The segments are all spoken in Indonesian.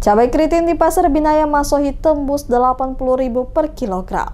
Cabai keriting di Pasar Binaya Masohi tembus Rp80.000 per kilogram.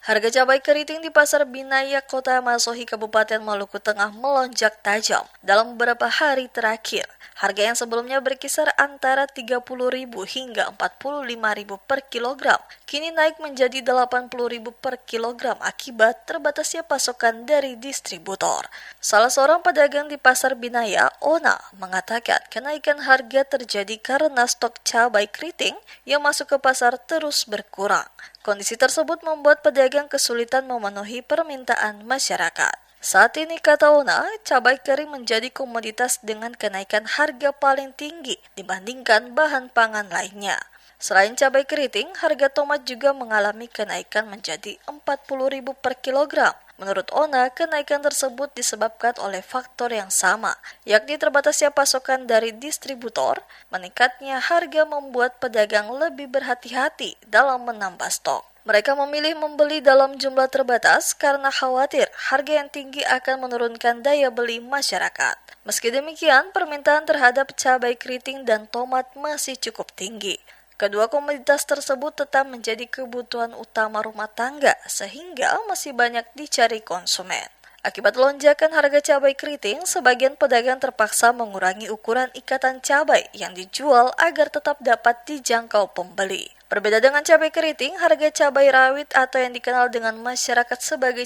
Harga cabai keriting di Pasar Binaya Kota Masohi Kabupaten Maluku Tengah melonjak tajam dalam beberapa hari terakhir. Harga yang sebelumnya berkisar antara Rp30.000 hingga Rp45.000 per kilogram, kini naik menjadi Rp80.000 per kilogram akibat terbatasnya pasokan dari distributor. Salah seorang pedagang di Pasar Binaya, Ona, mengatakan kenaikan harga terjadi karena stok cabai keriting yang masuk ke pasar terus berkurang. Kondisi tersebut membuat pedagang kesulitan memenuhi permintaan masyarakat. Saat ini, kata Ona, cabai kering menjadi komoditas dengan kenaikan harga paling tinggi dibandingkan bahan pangan lainnya. Selain cabai keriting, harga tomat juga mengalami kenaikan menjadi Rp40.000 per kilogram. Menurut Ona, kenaikan tersebut disebabkan oleh faktor yang sama, yakni terbatasnya pasokan dari distributor. Meningkatnya harga membuat pedagang lebih berhati-hati dalam menambah stok. Mereka memilih membeli dalam jumlah terbatas karena khawatir harga yang tinggi akan menurunkan daya beli masyarakat. Meski demikian, permintaan terhadap cabai keriting dan tomat masih cukup tinggi. Kedua komoditas tersebut tetap menjadi kebutuhan utama rumah tangga sehingga masih banyak dicari konsumen. Akibat lonjakan harga cabai keriting, sebagian pedagang terpaksa mengurangi ukuran ikatan cabai yang dijual agar tetap dapat dijangkau pembeli. Berbeda dengan cabai keriting, harga cabai rawit atau yang dikenal dengan masyarakat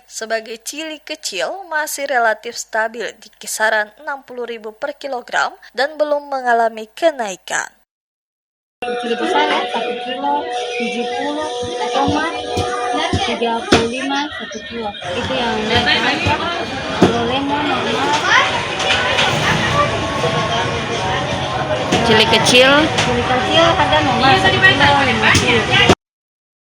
sebagai cili kecil masih relatif stabil di kisaran Rp60.000 per kilogram dan belum mengalami kenaikan. Cili besar 1 kilo 70, tomat 35 1 kilo. Itu yang naik aja. Kalau lemon normal. Cili kecil ada normal 1 kilo 50.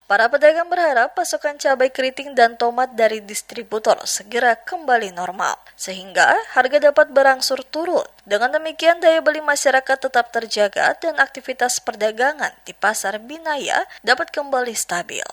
Para pedagang berharap pasokan cabai keriting dan tomat dari distributor segera kembali normal, sehingga harga dapat berangsur turun. Dengan demikian, daya beli masyarakat tetap terjaga dan aktivitas perdagangan di Pasar Binaya dapat kembali stabil.